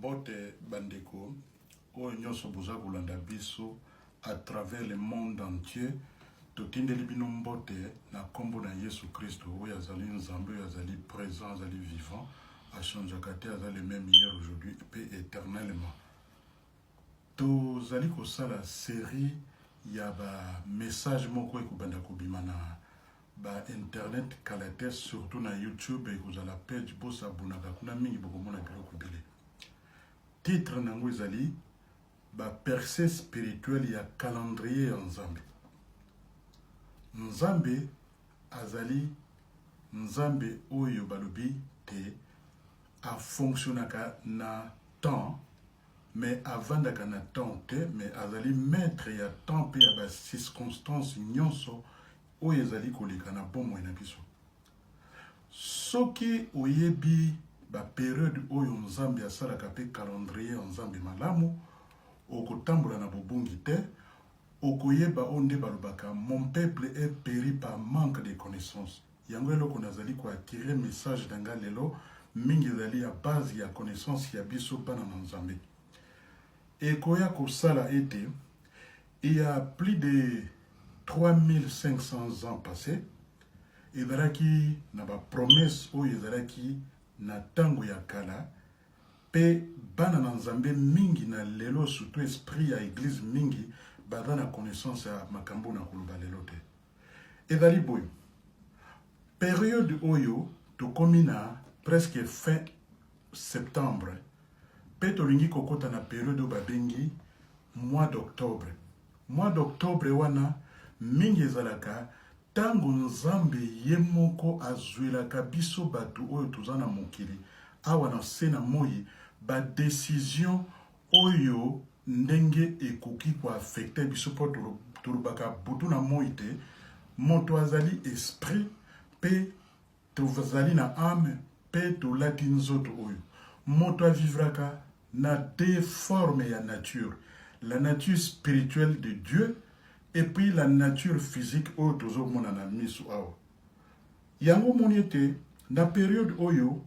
Mbote bandeko, oyo nyonso boza kolanda biso à travers le monde entier, totindeli bino mbote na kombo na Yesu Christo, oyo azali nzambe, oyo azali présent, azali vivant, achangeaka te, azali le même hier, aujourd'hui et éternellement. Tozali kosala série ya ba message moko ekobanda kobima na ba internet kala te, surtout na YouTube ekozala page bosa abonaka kuna mingi bokomona biloko ebele. Titre nango ezali ba percée spirituelle ya calendrier ya Nzambe. Nzambe azali Nzambe oyo balobi te a fonctionnaka na temps, mais avandaka na temps te, mais azali maître ya temps pe ya ba circonstances nyonso oyo ezali koleka na bomoi na biso. Soki oyebi ba période oyo Nzambe asalaka pe calendrier ya Nzambe malamu, okotambola na bobungi te, okoyeba onde balobaka mon peuple est péri par manque de connaissances. Yango eloko nazali ko attirer message danga lelo mingi ezali ya base ya connaissance ya biso bana na Nzambe. Ekoya kosala ete il y a plus de 3500 ans passés, ezalaki na ba promesse oyo ezalaki na tango ya kala, pe bana na Nzambe mingi na lelo, surtout esprit ya église mingi baza na connaissance ya makambo na koloba lelo te. Ezali boyo période oyo tokomi na presque fin septembre, pe tolingi kokota na période babengi mois d'octobre. Mois d'octobre wana mingi ezalaka tango Nzambe ye moko azwelaka biso bato oyo toza na mokili awa na se na moi ba décision oyo ndenge ekoki ko affecter biso po tolobaka butu na moi te, moto azali esprit pe tozali na âme pe tolati nzoto oyo. Moto avivraka na deux formes ya nature, la nature spirituelle de Dieu et puis la nature physique oyo tozomona na miso awa. Yango moni ete na période oyo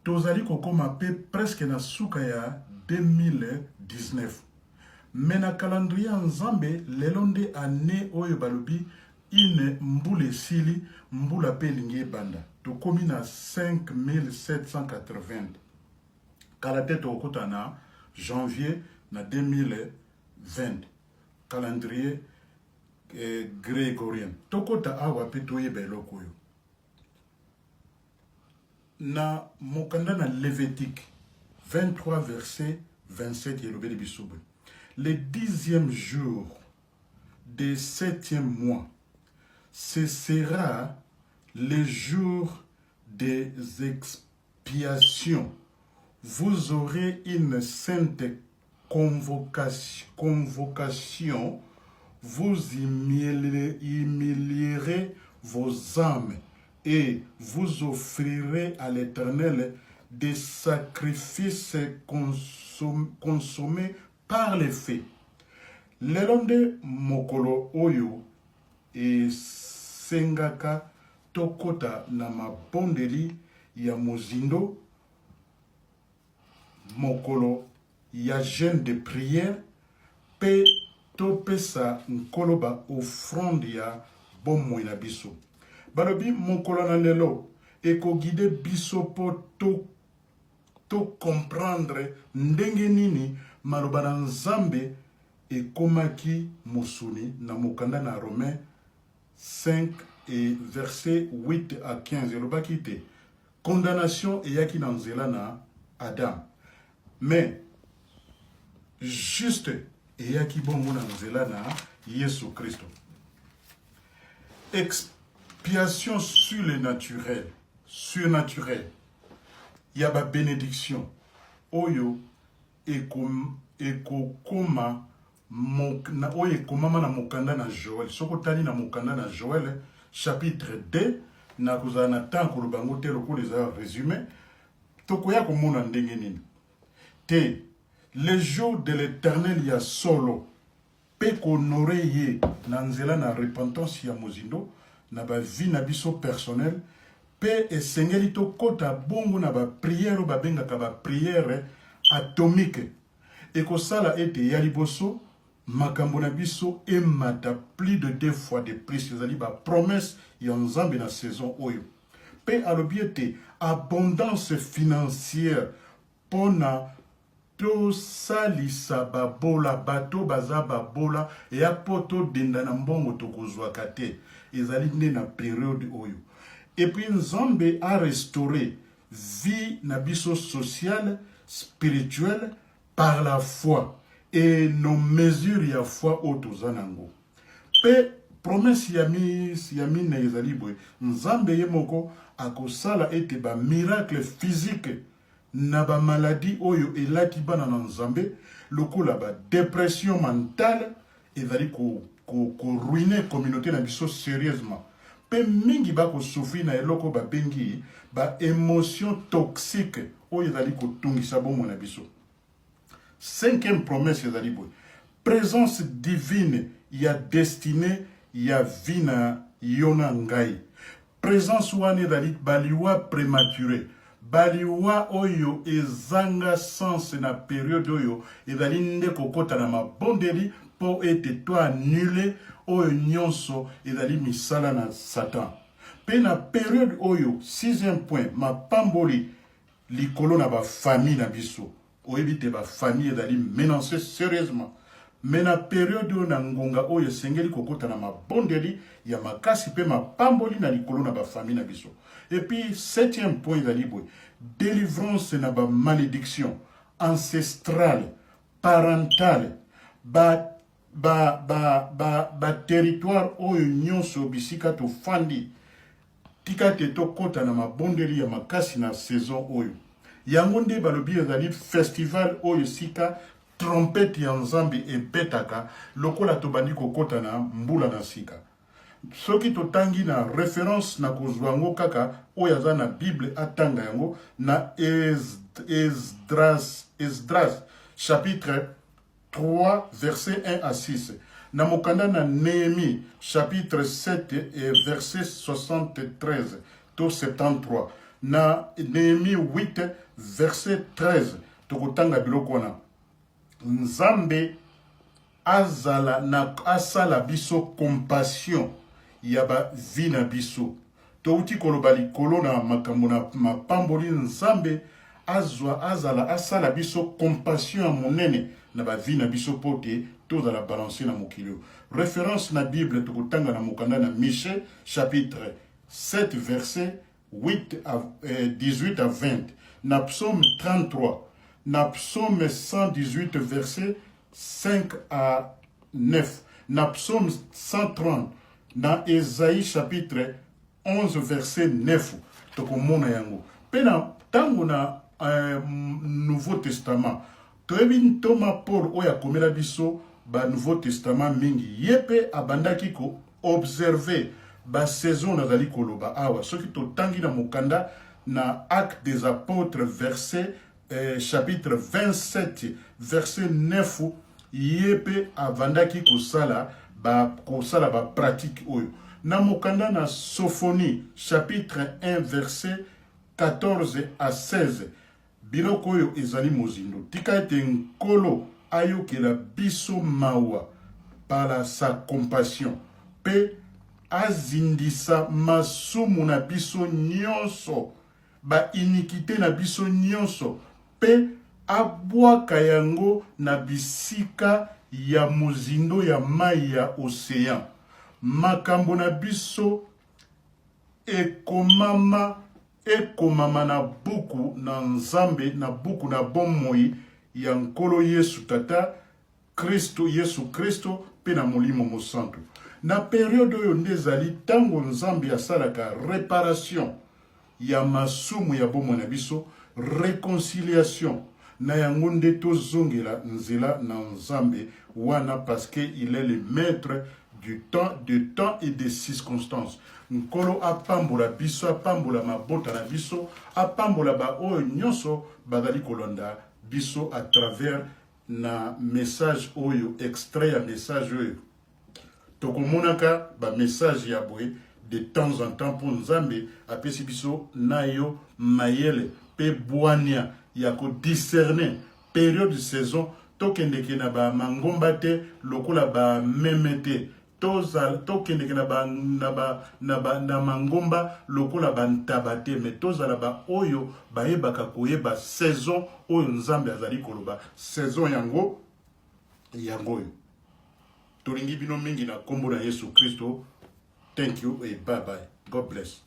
tozali kokoma pe presque na suka ya 2019. Mais na calendrier ya Nzambe lelo nde année oyo balobi ine mbula esili, mbula pe elingi ebanda. Tokomi na 5780. Kala te tokota na janvier na 2020. Calendrier grégorien. Tokota awa pe toyeba eloko oyo. Na mokanda na Lévitique 23 verset 27 yelobeli bisobo. Le 10e jour du 7e mois, ce sera le jour des expiations. Vous aurez une sainte convocation. Vous humilierez vos âmes et vous offrirez à l'Éternel des sacrifices consommés par les feux. Lelonde mokolo oyo e sengaka tokota na mabondeli ya mozindo, mokolo ya jeûne de prière, pe topesa nkoloba offrande ya bomoi na biso. Balobi mokolo na lelo ekogide biso po to comprendre ndenge nini maloba na Nzambe ekomaki mosuni na mokanda na Romains 5 et verset 8 à 15. Elobaki te condamnation eyaki na nzela na Adam, mais juste eyaki bongo na nzela na Yesu Christo. Expiation sur le naturel, surnaturel. Il y a ba bénédiction oyo ekokoma oyo ekomama na mokanda na Joël. Soko tani na mokanda na Joël chapitre 2 na kozala na temps koloba ngo te lokola eza résumé, tokoya komona ndenge nini te. Le jour de l'Éternel ya solo pe konore ye na nzela na repentance ya mozindo na ba vie na biso personnel, pe esengeli to kota bongo na ba prière o babengaka ba prière atomique ekosala ete ya liboso makambo na biso emata plus de 2 fois de plus ezali promesse ya nzambe na saison oyo pe alobi ete abondance financière pona tosalisa babola bato baza babola eya po todenda na mbongo tokozwaka te ezali nde na periode oyo et puis nzambe a restauré vie na biso sociale spirituelle par la foi et nos mesures ya foi oyo toza nango pe promesse ya mine ezali boye nzambe ye moko akosala ete miracle physique na maladie oyo elaki bana na nzambe lokola dépression mentale ezali ruiner communauté na biso sérieusement pe mingi bakosouffrir na eloko babengi émotion toxique oyo ezali kotungisa bomo na biso. 5e promesse ezali boye présence divine ya destinée ya vie na yo na ngai. Présence wana ezali baliwa prématuré baliwa oyo ezanga sens na période oyo ezali nde kokota na mabondeli po ete to annulé oyo nyonso ezali misala na Satan. Pe na période oyo 6e point mapamboli likolo na famille na biso oyebi te famille ezali menacé sérieusement. Mais na période oyo na ngonga oyo esengeli kokota na mabondeli ya makasi pe mapamboli na likolo na famille na biso. Et puis 7e point ezali boye délivrance na malédiction ancestrale parentale territoire oyo nyonso bisika tofandi tika te tokota na mabondeli ya makasi na saison oyo yango nde balobi ezali festival oyo sika trompette ya nzambe ebetaka lokola tobandi kokota na mbula na sika. Soki totangi na référence na kozwa yango kaka oyo aza na Bible atanga yango na Esdras chapitre 3 verset 1 à 6. Na mokanda na Néhémie chapitre 7 et verset 73 to 73. Na Néhémie 8 verset 13 tokotanga biloko wana. Nzambe azala na asala biso compassion ya vie na biso. Touti koloba likolo na makambo na mapamboli nzambe azala asala biso compassion ya monene na vie na biso pote tozala balancer na mokili. Référence na Bible tokotanga na mokanda na Michée chapitre 7 verset 18 à 20. Na psaume 33. Na psaume 118 verset 5 à 9. Na psaume 130. Na Esaïe chapitre 11 verset 9. Tokomona yango. Pe na tango na Nouveau Testament. Toyebi Thomas Paul oya komela biso Nouveau Testament mingi. Yepe abandaki ko observer saison nazali koloba awa. Soki totangi na mokanda na Actes des Apôtres verset chapitre 27 verset 9 yepe avandaki kosala pratique oyo. Na mokanda na Sophonie chapitre 1 verset 14 à 16 biloko oyo ezali mozindo tika ete nkolo ayokela biso mawa par sa compassion pe azindisa masumu na biso nyonso iniquité na biso nyonso pe abwaka yango na bisika ya mozindo ya mai ya océan. Makambo na biso ekomama na buku na nzambe na buku na bomoi ya nkolo Yesu tata Kristo Yesu Kristo pe na molimo mosantu. Na periode oyo nde ezali tango nzambe asalaka réparation ya masumu ya bomoi na biso, réconciliation na yango nde tozongela nzela na nzambe wana parce que il est le maître du temps et des circonstances. Nkolo apambola biso, apambola mabota na biso, apambola oyo nyonso bazali kolonda biso à travers na message oyo, extrait ya message oyo. Tokomonaka message ya boye de temps en temps pour nzambe apesi biso na yo mayele pe bwania ya ko discerner période de saison tokendeke na ba mangomba te lokola ba meme te tokendeke na mangomba lokola ba ntaba te me tozala ba oyo bayebaka koyeba saison oyo nzambe azali koloba saison yango oyo tolingi bino mingi na kombo na Yesu Kristo. Thank you and bye bye. God bless.